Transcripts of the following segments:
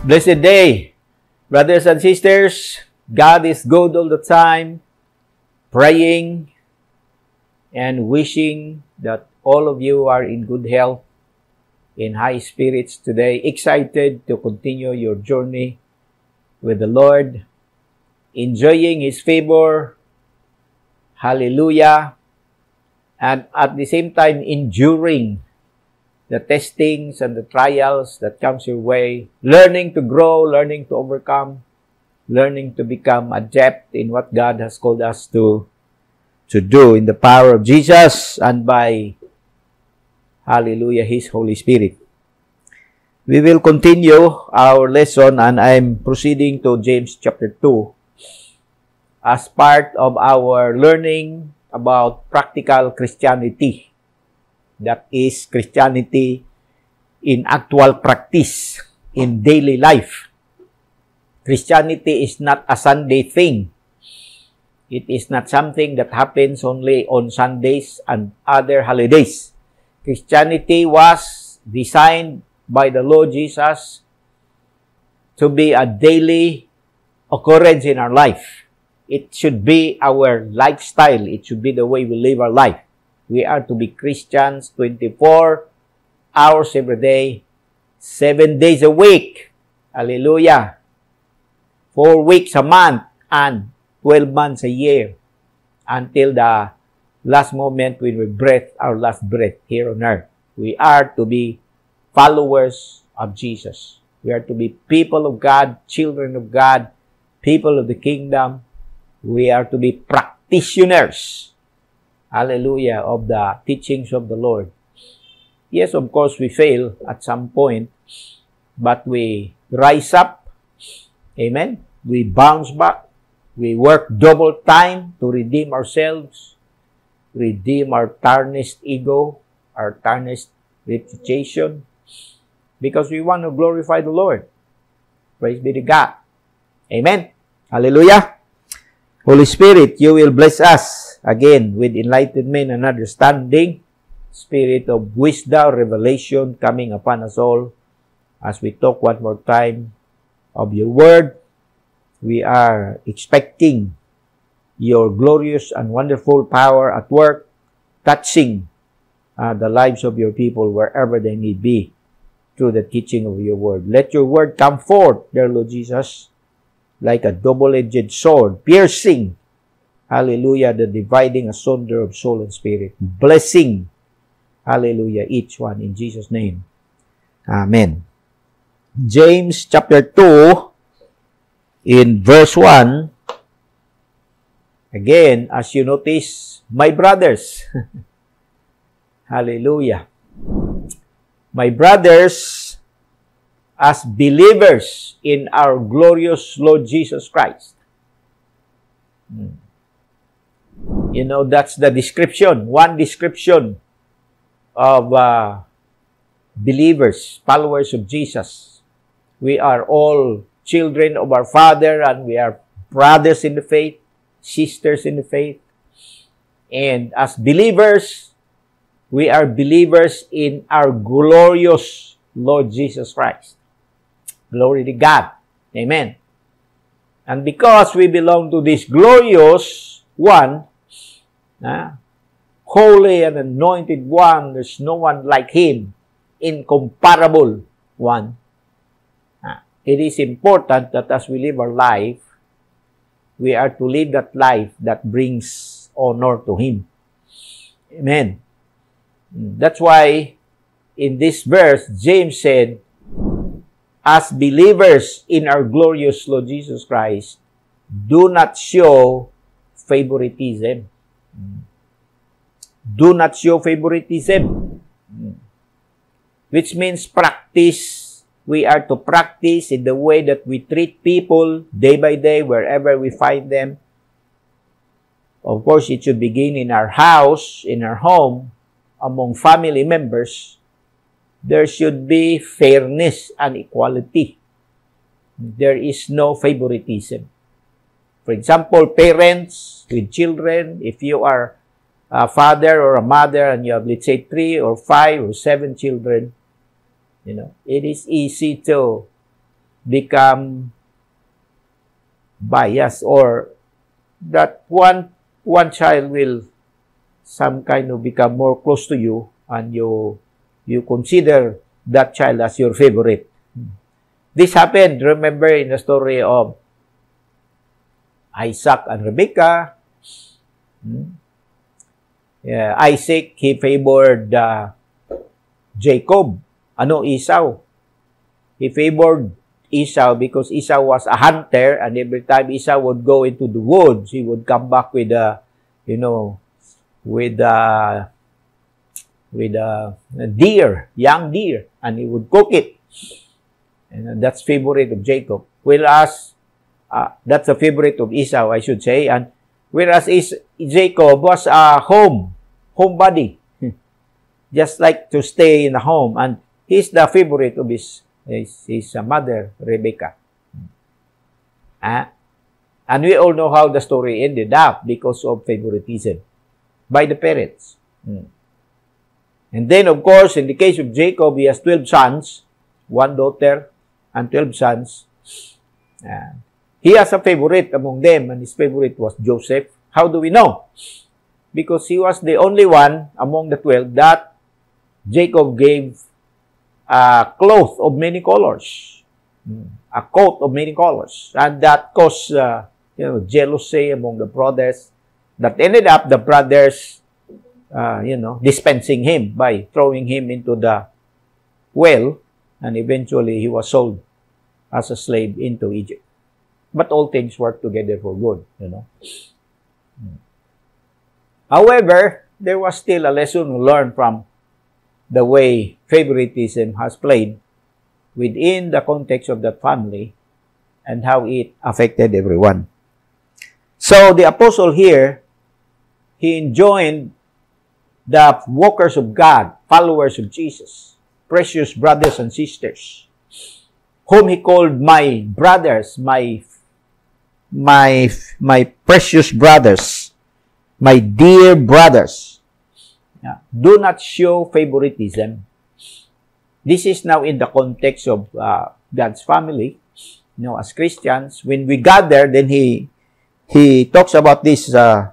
Blessed day, brothers and sisters. God is good all the time. Praying and wishing that all of you are in good health, in high spirits today, excited to continue your journey with the Lord, enjoying His favor, hallelujah, and at the same time enduring the testings and the trials that comes your way, learning to grow, learning to overcome, learning to become adept in what God has called us to do in the power of Jesus and by, hallelujah, His Holy Spirit. We will continue our lesson, and I'm proceeding to James chapter 2 as part of our learning about practical Christianity. That is Christianity in actual practice, in daily life. Christianity is not a Sunday thing. It is not something that happens only on Sundays and other holidays. Christianity was designed by the Lord Jesus to be a daily occurrence in our life. It should be our lifestyle. It should be the way we live our life. We are to be Christians 24 hours every day, 7 days a week. Hallelujah. 4 weeks a month and 12 months a year until the last moment when we breathe our last breath here on earth. We are to be followers of Jesus. We are to be people of God, children of God, people of the kingdom. We are to be practitioners, hallelujah, of the teachings of the Lord. Yes, of course, we fail at some point, but we rise up. Amen. We bounce back. We work double time to redeem ourselves, redeem our tarnished ego, our tarnished reputation, because we want to glorify the Lord. Praise be to God. Amen. Hallelujah. Holy Spirit, you will bless us again with enlightenment and understanding, spirit of wisdom, revelation coming upon us all as we talk one more time of your word. We are expecting your glorious and wonderful power at work, touching the lives of your people wherever they need be through the teaching of your word. Let your word come forth, dear Lord Jesus, like a double-edged sword, piercing, hallelujah, the dividing asunder of soul and spirit, blessing, hallelujah, each one in Jesus' name. Amen. James chapter 2, in verse 1, again, as you notice, my brothers, hallelujah, my brothers, as believers in our glorious Lord Jesus Christ. You know, that's the description, one description of believers, followers of Jesus. We are all children of our Father, and we are brothers in the faith, sisters in the faith. And as believers, we are believers in our glorious Lord Jesus Christ. Glory to God. Amen. And because we belong to this glorious one, holy and anointed one, there's no one like Him, incomparable one. It is important that as we live our life, we are to live that life that brings honor to Him. Amen. That's why in this verse, James said, as believers in our glorious Lord Jesus Christ, do not show favoritism. Do not show favoritism. Which means practice. We are to practice in the way that we treat people day by day, wherever we find them. Of course, it should begin in our house, in our home, among family members. There should be fairness and equality. There is no favoritism. For example, parents with children, if you are a father or a mother and you have, let's say, 3 or 5 or 7 children, you know, it is easy to become biased, or that one child will some kind of become more close to you, and you consider that child as your favorite. This happened, remember, in the story of Isaac and Rebekah. Isaac, he favored Jacob. Ano, Esau? He favored Esau because Esau was a hunter, and every time Esau would go into the woods, he would come back with a deer, young deer, and he would cook it. And that's favorite of Jacob. Whereas, that's a favorite of Esau, I should say. And whereas Jacob was a homebody, just like to stay in the home, and he's the favorite of his mother, Rebekah. And we all know how the story ended up because of favoritism by the parents. And then, of course, in the case of Jacob, he has 12 sons, 1 daughter, and 12 sons. He has a favorite among them, and his favorite was Joseph. How do we know? Because he was the only one among the 12 that Jacob gave a cloth of many colors, a coat of many colors, and that caused jealousy among the brothers. That ended up the brothers, dispensing him by throwing him into the well, and eventually he was sold as a slave into Egypt. But all things work together for good, However, there was still a lesson to learn from the way favoritism has played within the context of that family and how it affected everyone. So the apostle here, he enjoined the walkers of God, followers of Jesus, precious brothers and sisters, whom he called my brothers, my precious brothers, my dear brothers. Do not show favoritism. This is now in the context of God's family. As Christians, when we gather, then he talks about this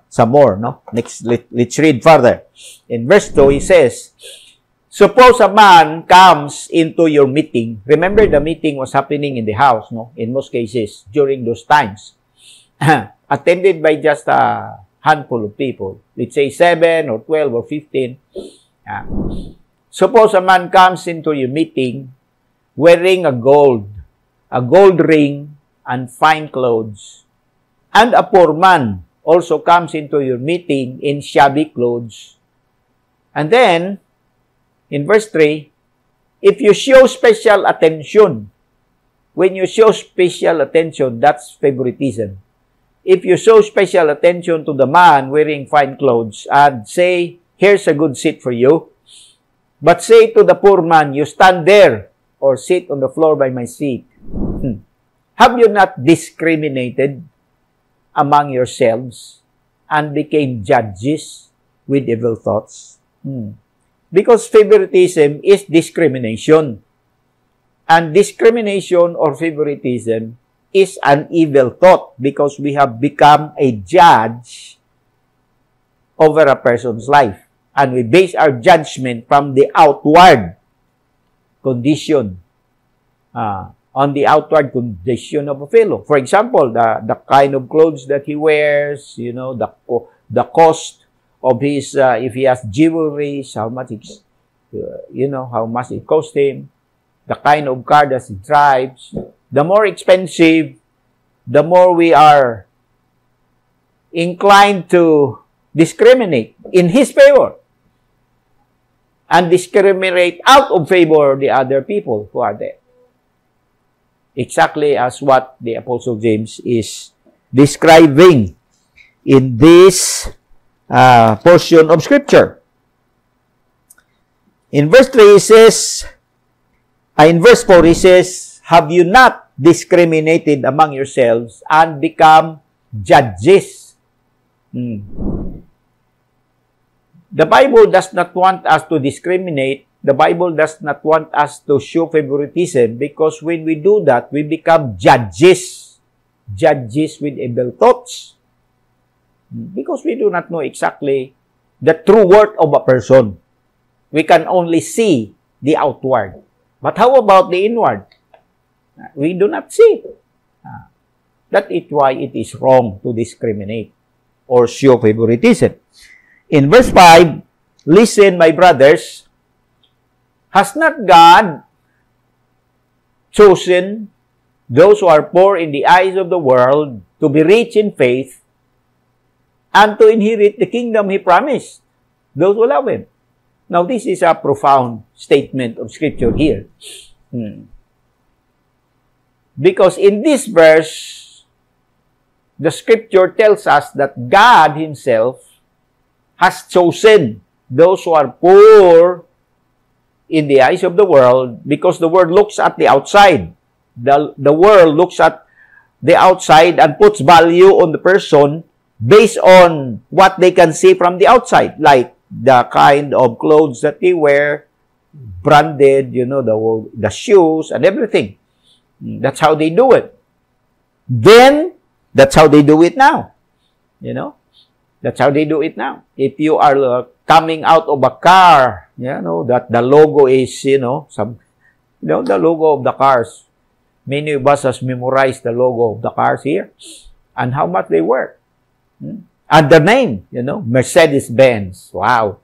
some more. Next, let's read further. In verse 2, he says, suppose a man comes into your meeting. Remember, the meeting was happening in the house, in most cases, during those times. Attended by just a handful of people. Let's say 7 or 12 or 15. Suppose a man comes into your meeting wearing a gold ring and fine clothes, and a poor man also comes into your meeting in shabby clothes. And then, in verse 3, if you show special attention, when you show special attention, that's favoritism. If you show special attention to the man wearing fine clothes and say, here's a good seat for you, but say to the poor man, you stand there or sit on the floor by my seat, have you not discriminated among yourselves and became judges with evil thoughts? Because favoritism is discrimination. And discrimination or favoritism is an evil thought because we have become a judge over a person's life. And we base our judgment from the outward condition, on the outward condition of a fellow. For example, the kind of clothes that he wears, the cost of his, if he has jewelry, how much it cost him, the kind of car that he drives. The more expensive, the more we are inclined to discriminate in his favor and discriminate out of favor the other people who are there. Exactly as what the Apostle James is describing in this portion of Scripture. In verse 3, he says, in verse 4, he says, have you not discriminated among yourselves and become judges? The Bible does not want us to discriminate The Bible does not want us to show favoritism because when we do that, we become judges. Judges with evil thoughts. Because we do not know exactly the true worth of a person. We can only see the outward. But how about the inward? We do not see. That is why it is wrong to discriminate or show favoritism. In verse 5, listen, my brothers, has not God chosen those who are poor in the eyes of the world to be rich in faith and to inherit the kingdom He promised those who love Him? Now, this is a profound statement of Scripture here. Because in this verse, the Scripture tells us that God Himself has chosen those who are poor in the eyes of the world, because the world looks at the outside. The world looks at the outside and puts value on the person based on what they can see from the outside, like the kind of clothes that they wear, branded, the shoes and everything. That's how they do it. Then, that's how they do it now. That's how they do it now. If you are coming out of a car, that the logo is, the logo of the cars. Many of us has memorized the logo of the cars here and how much they worth. And the name, Mercedes-Benz. Wow.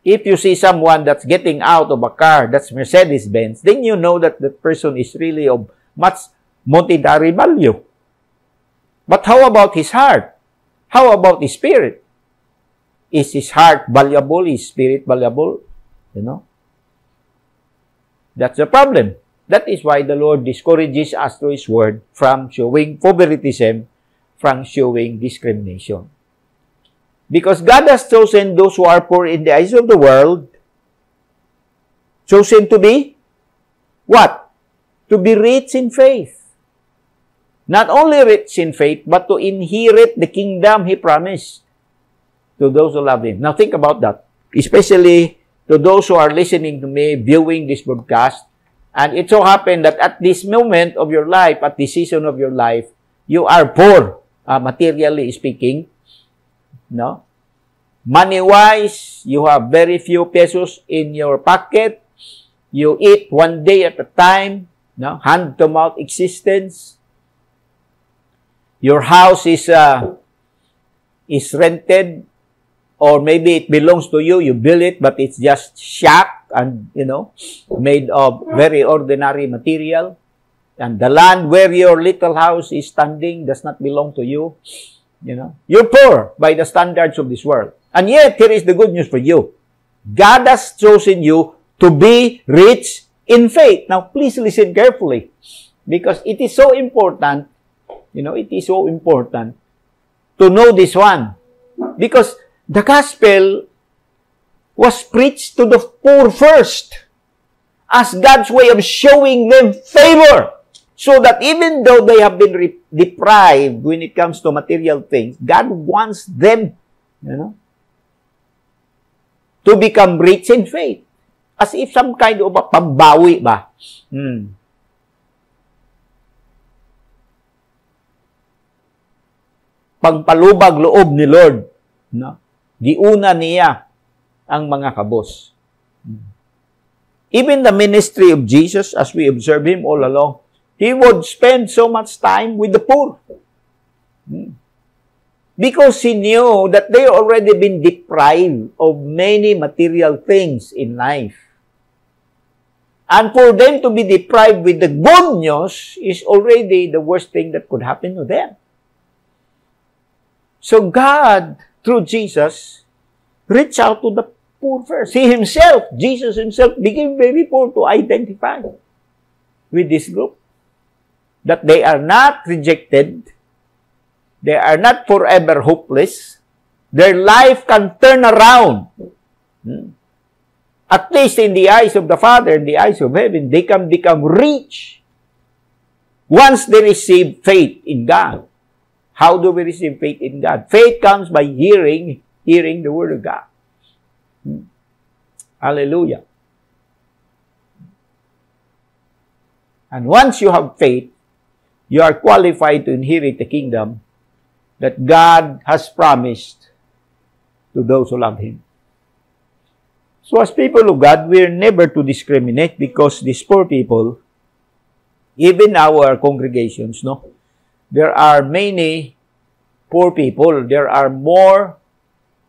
If you see someone that's getting out of a car that's Mercedes-Benz, then you know that that person is really of much monetary value. But how about his heart? How about his spirit? Is his heart valuable? Is spirit valuable? That's the problem. That is why the Lord discourages us through His Word from showing favoritism, from showing discrimination. Because God has chosen those who are poor in the eyes of the world, chosen to be, what? To be rich in faith. Not only rich in faith, but to inherit the kingdom He promised to those who love Him. Now think about that. Especially to those who are listening to me, viewing this broadcast. And it so happened that at this moment of your life, at this season of your life, you are poor, materially speaking. No? Money-wise, you have very few pesos in your pocket. You eat one day at a time. No? Hand-to-mouth existence. Your house is rented, or maybe it belongs to you. You build it, but it's just shack and, made of very ordinary material. And the land where your little house is standing does not belong to you. You're poor by the standards of this world. And yet, here is the good news for you. God has chosen you to be rich in faith. Now, please listen carefully. Because it is so important, it is so important to know this one. Because the gospel was preached to the poor first as God's way of showing them favor. So that even though they have been deprived when it comes to material things, God wants them, to become rich in faith. As if some kind of a pambawi ba? Pagpalubag loob ni Lord. Giuna niya ang mga kabos. Even the ministry of Jesus, as we observe Him all along, He would spend so much time with the poor. Because He knew that they already been deprived of many material things in life. And for them to be deprived with the good news is already the worst thing that could happen to them. So God, through Jesus, reached out to the poor first. He Himself, Jesus Himself, became very poor to identify with this group. That they are not rejected, they are not forever hopeless, their life can turn around. At least in the eyes of the Father, in the eyes of heaven, they can become rich once they receive faith in God. How do we receive faith in God? Faith comes by hearing the Word of God. Hallelujah. And once you have faith, you are qualified to inherit the kingdom that God has promised to those who love Him. So as people of God, we're never to discriminate because these poor people, even our congregations, no, there are many poor people. There are more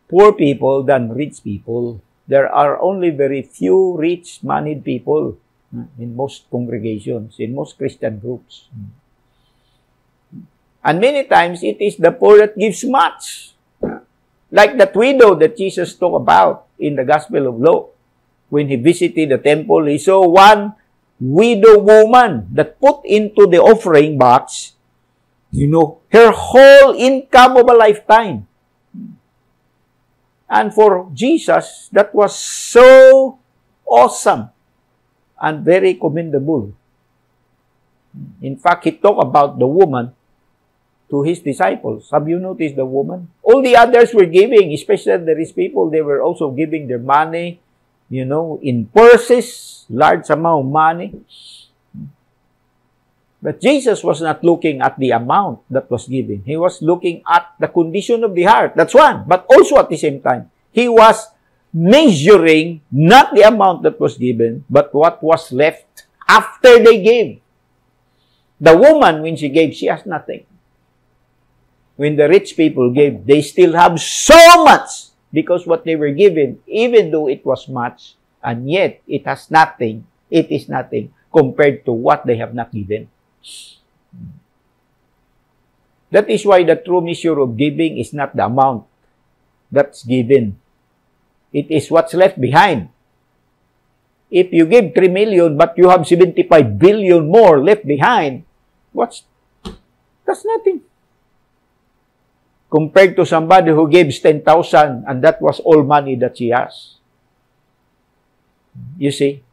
poor people than rich people. There are only very few rich, moneyed people in most congregations, in most Christian groups. And many times, it is the poor that gives much. Like that widow that Jesus talked about in the Gospel of Luke. When He visited the temple, He saw one widow woman that put into the offering box, her whole income of a lifetime. And for Jesus, that was so awesome and very commendable. In fact, He talked about the woman to His disciples. Have you noticed the woman? All the others were giving, especially the rich people, they were also giving their money, in purses, large amount of money. But Jesus was not looking at the amount that was given. He was looking at the condition of the heart. That's one. But also at the same time, He was measuring not the amount that was given, but what was left after they gave. The woman, when she gave, she has nothing. When the rich people gave, they still have so much because what they were given, even though it was much, and yet it has nothing, it is nothing compared to what they have not given. That is why the true measure of giving is not the amount that's given. It is what's left behind. If you give 3 million but you have 75 billion more left behind, that's nothing. Compared to somebody who gives 10,000 and that was all money that she has. You see?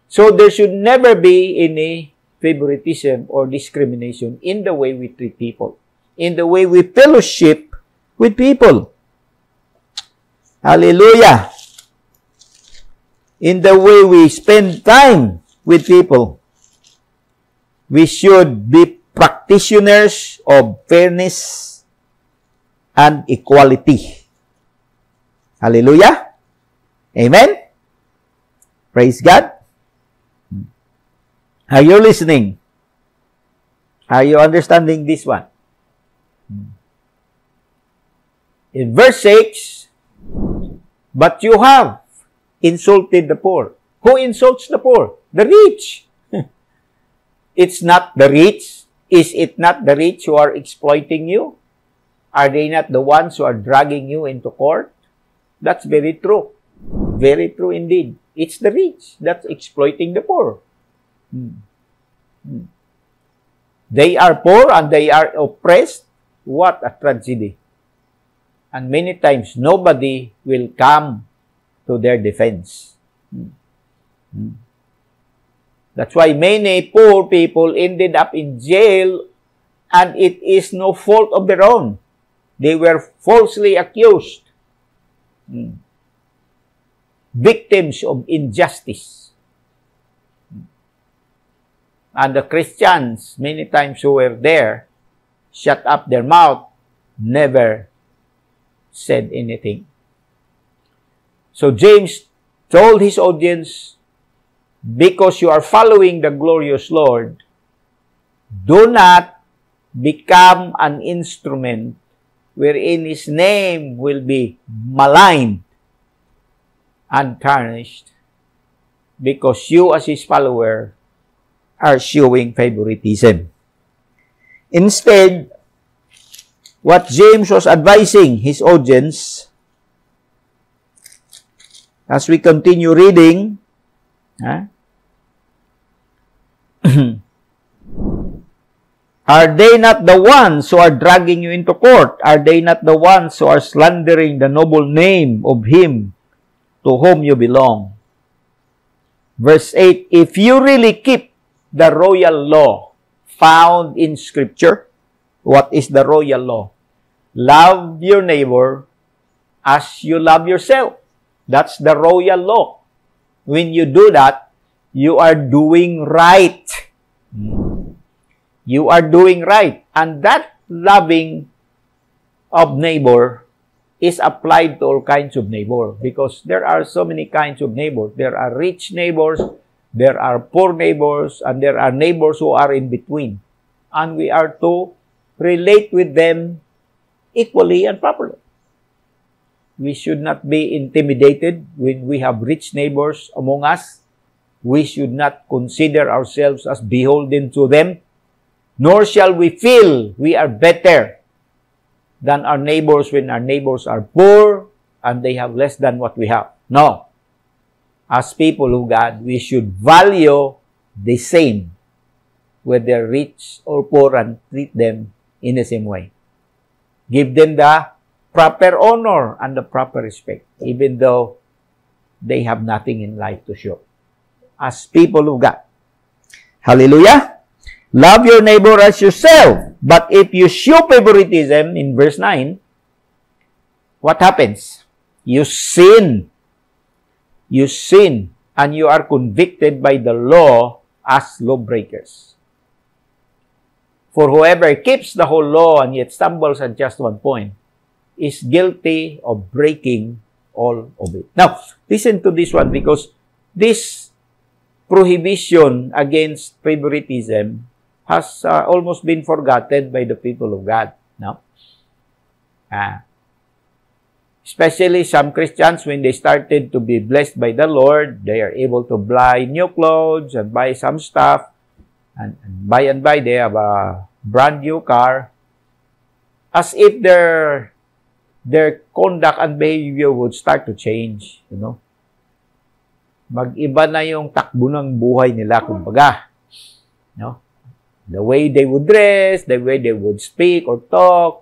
So there should never be any favoritism or discrimination in the way we treat people, in the way we fellowship with people. Hallelujah! In the way we spend time with people. We should be practitioners of fairness and equality. Hallelujah! Amen? Praise God! Are you listening? Are you understanding this one? In verse 6, but you have insulted the poor. Who insults the poor? The rich. It's not the rich. Is it not the rich who are exploiting you? Are they not the ones who are dragging you into court? That's very true. Very true indeed. It's the rich that's exploiting the poor. They are poor and they are oppressed. What a tragedy. And many times, nobody will come to their defense. That's why many poor people ended up in jail and it is no fault of their own. They were falsely accused. Victims of injustice. And the Christians, many times who were there, shut up their mouth, never said anything. So James told his audience, because you are following the glorious Lord, do not become an instrument wherein His name will be maligned and tarnished, because you as His follower are showing favoritism. Instead, what James was advising his audience, as we continue reading, are they not the ones who are dragging you into court? Are they not the ones who are slandering the noble name of Him to whom you belong? Verse 8, if you really keep the royal law found in Scripture, what is the royal law? Love your neighbor as you love yourself. That's the royal law. When you do that, you are doing right. You are doing right. And that loving of neighbor is applied to all kinds of neighbor, because there are so many kinds of neighbors. There are rich neighbors, there are poor neighbors, and there are neighbors who are in between. And we are to relate with them equally and properly. We should not be intimidated when we have rich neighbors among us. We should not consider ourselves as beholden to them, nor shall we feel we are better than our neighbors when our neighbors are poor and they have less than what we have. No. As people of God, we should value the same, whether rich or poor, and treat them in the same way. Give them the proper honor and the proper respect, even though they have nothing in life to show. As people of God. Hallelujah! Love your neighbor as yourself. But if you show favoritism, in verse 9, what happens? You sin. You sin, and you are convicted by the law as lawbreakers. For whoever keeps the whole law and yet stumbles at just one point is guilty of breaking all of it. Now, listen to this one, because this prohibition against favoritism has almost been forgotten by the people of God. No? Especially some Christians, when they started to be blessed by the Lord, they are able to buy new clothes and buy some stuff. And by and by, they have a brand new car. As if their conduct and behavior would start to change, you know. Mag-iba na yung takbo ng buhay nila, kumbaga. No? The way they would dress, the way they would speak or talk,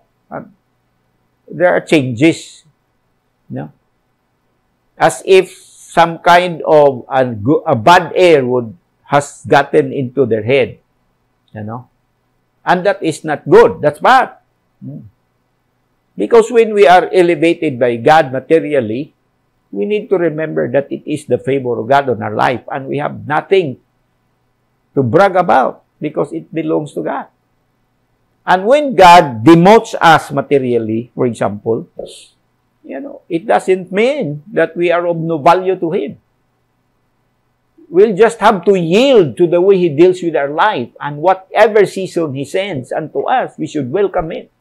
there are changes. No? As if some kind of a bad air has gotten into their head. You know? And that is not good. That's bad. Because when we are elevated by God materially, we need to remember that it is the favor of God on our life, and we have nothing to brag about because it belongs to God. And when God demotes us materially, for example, you know, it doesn't mean that we are of no value to Him. We'll just have to yield to the way He deals with our life, and whatever season He sends unto us, we should welcome it.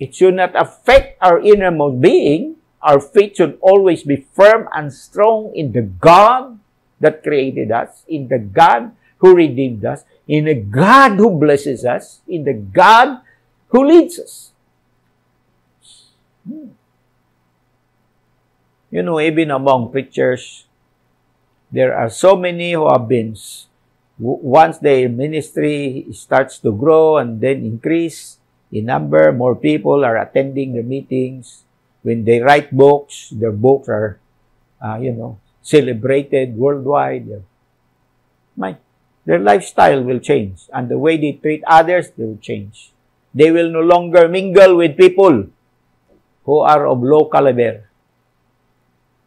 It should not affect our innermost being. Our faith should always be firm and strong in the God that created us, in the God who redeemed us, in the God who blesses us, in the God who leads us. You know, even among preachers, there are so many who have been, once their ministry starts to grow and then increase in number, more people are attending the meetings. When they write books, their books are, celebrated worldwide. Their lifestyle will change, and the way they treat others will change. They will no longer mingle with people who are of low caliber.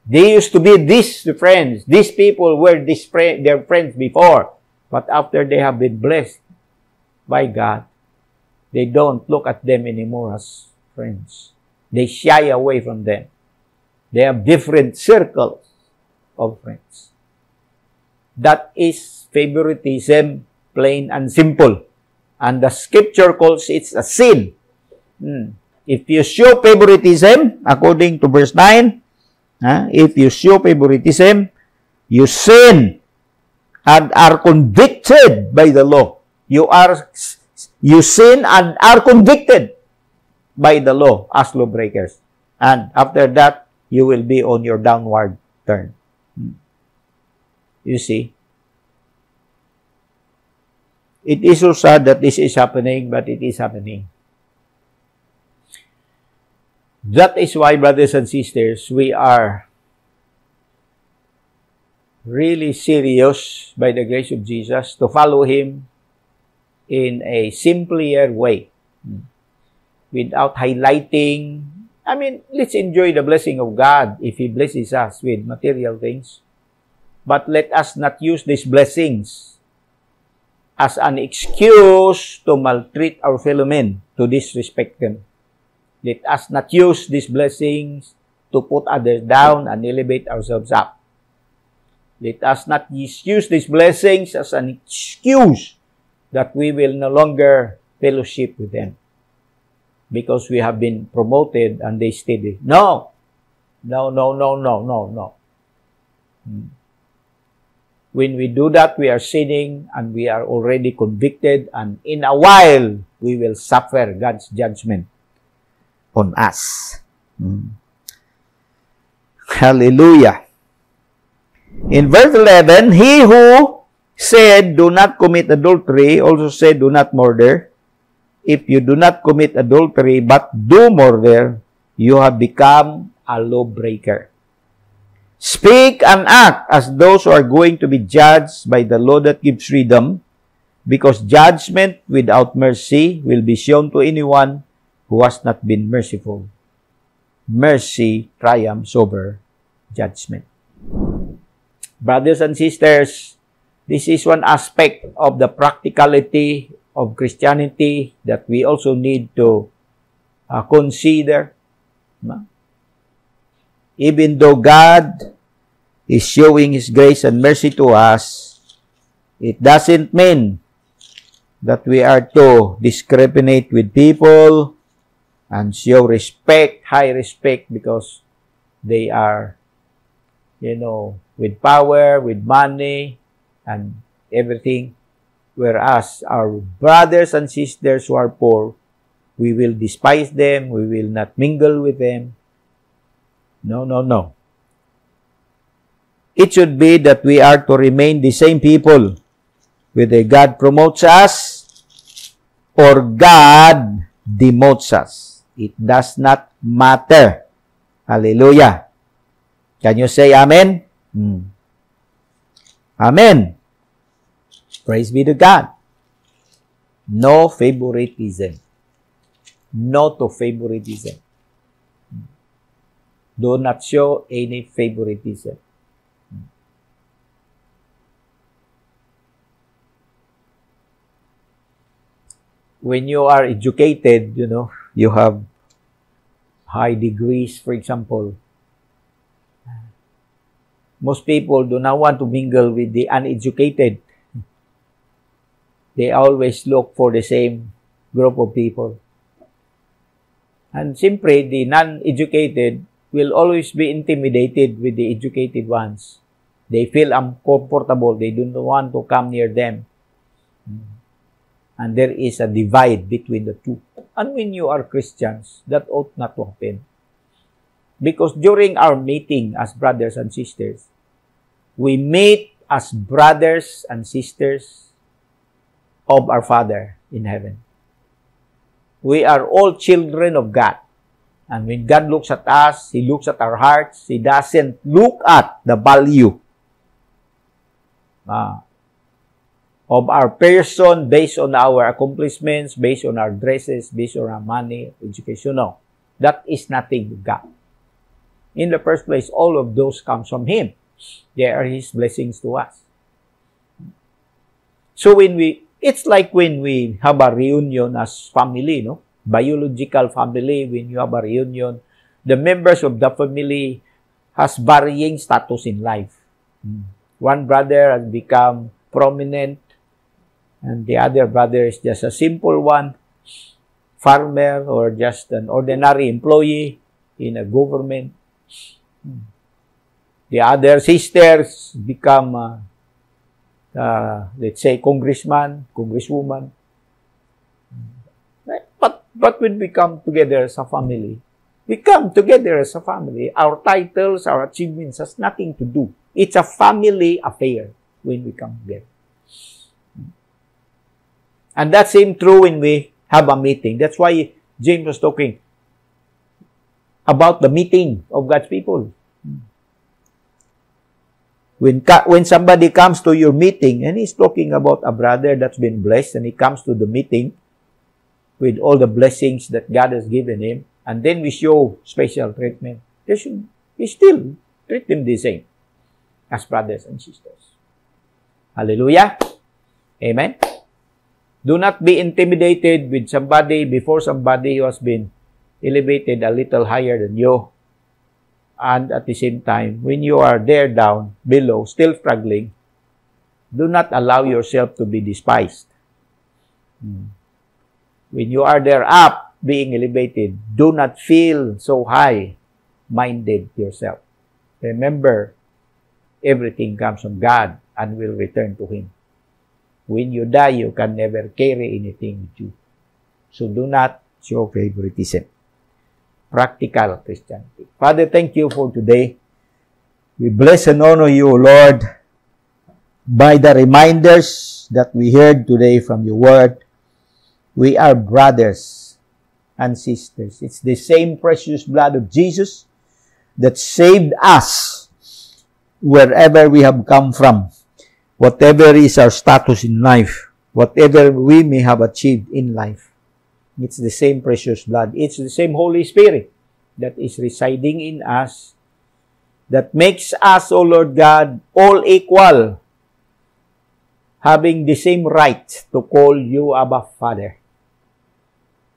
They used to be these friends. These people were their friends before. But after they have been blessed by God, they don't look at them anymore as friends. They shy away from them. They have different circles of friends. That is favoritism, plain and simple. And the scripture calls it a sin. If you show favoritism, according to verse 9, if you show favoritism, you sin and are convicted by the law. You sin and are convicted by the law as lawbreakers. And after that, you will be on your downward turn. You see? It is so sad that this is happening, but it is happening. That is why, brothers and sisters, we are really serious by the grace of Jesus to follow Him in a simpler way. Without highlighting. I mean, let's enjoy the blessing of God if He blesses us with material things. But let us not use these blessings as an excuse to maltreat our fellow men, to disrespect them. Let us not use these blessings to put others down and elevate ourselves up. Let us not use these blessings as an excuse that we will no longer fellowship with them because we have been promoted and they stayed. No. No, no, no, no, no, no. When we do that, we are sinning and we are already convicted, and in a while, we will suffer God's judgment on us. Hallelujah. In verse 11, he who said, do not commit adultery, also said, do not murder. If you do not commit adultery, but do murder, you have become a lawbreaker. Speak and act as those who are going to be judged by the law that gives freedom, because judgment without mercy will be shown to anyone who has not been merciful. Mercy triumphs over judgment. Brothers and sisters, this is one aspect of the practicality of Christianity that we also need to consider. Even though God is showing His grace and mercy to us, it doesn't mean that we are to discriminate with people and show respect, high respect, because they are, with power, with money, and everything. Whereas our brothers and sisters who are poor, we will despise them, we will not mingle with them. No, no, no. It should be that we are to remain the same people, whether God promotes us or God demotes us. It does not matter. Hallelujah. Can you say amen? Amen. Praise be to God. No favoritism. No to favoritism. Do not show any favoritism. When you are educated, you have high degrees, for example. Most people do not want to mingle with the uneducated. They always look for the same group of people. And simply, the non-educated will always be intimidated with the educated ones. They feel uncomfortable. They don't want to come near them. And there is a divide between the two. And when you are Christians, that ought not to happen. Because during our meeting as brothers and sisters, we meet as brothers and sisters of our Father in heaven. We are all children of God. And when God looks at us, He looks at our hearts. He doesn't look at the value of our person based on our accomplishments, based on our dresses, based on our money, education. No. That is nothing with God. In the first place, all of those comes from Him. They are His blessings to us. So it's like when we have a reunion as family, biological family, when you have a reunion, the members of the family has varying status in life. One brother has become prominent, and the other brother is just a simple one, farmer, or just an ordinary employee in a government. The other sisters become, let's say, congressman, congresswoman. But when we come together as a family, we come together as a family. Our titles, our achievements has nothing to do. It's a family affair when we come together. And that's same true when we have a meeting. That's why James was talking about the meeting of God's people. When somebody comes to your meeting and he's talking about a brother that's been blessed, and he comes to the meeting with all the blessings that God has given him, and then we show special treatment, we still treat them the same as brothers and sisters. Hallelujah. Amen. Do not be intimidated with somebody before somebody who has been elevated a little higher than you. And at the same time, when you are there down, below, still struggling, do not allow yourself to be despised. When you are there up, being elevated, do not feel so high-minded yourself. Remember, everything comes from God and will return to Him. When you die, you can never carry anything with you. So do not show favoritism. Practical Christianity. Father, thank you for today. We bless and honor you, Lord, by the reminders that we heard today from your word. We are brothers and sisters. It's the same precious blood of Jesus that saved us wherever we have come from. Whatever is our status in life, whatever we may have achieved in life, it's the same precious blood. It's the same Holy Spirit that is residing in us that makes us, O Lord God, all equal, having the same right to call you Abba Father.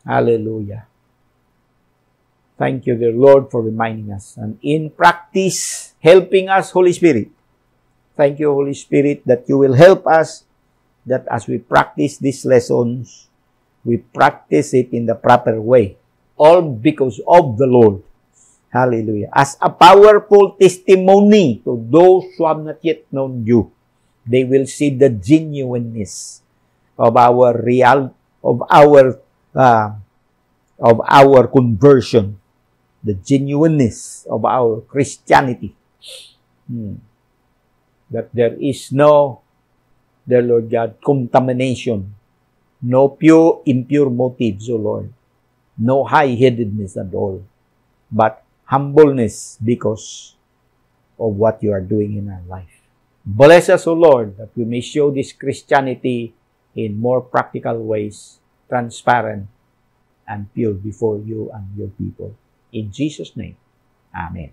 Hallelujah. Thank you, dear Lord, for reminding us. And in practice, helping us, Holy Spirit. Thank you, Holy Spirit, that you will help us, that as we practice these lessons, we practice it in the proper way. All because of the Lord. Hallelujah. As a powerful testimony to those who have not yet known you, they will see the genuineness of our our conversion, the genuineness of our Christianity. That there is no, dear Lord God, contamination, no pure, impure motives, O Lord, no high-headedness at all, but humbleness because of what you are doing in our life. Bless us, O Lord, that we may show this Christianity in more practical ways, transparent and pure before you and your people. In Jesus' name, Amen.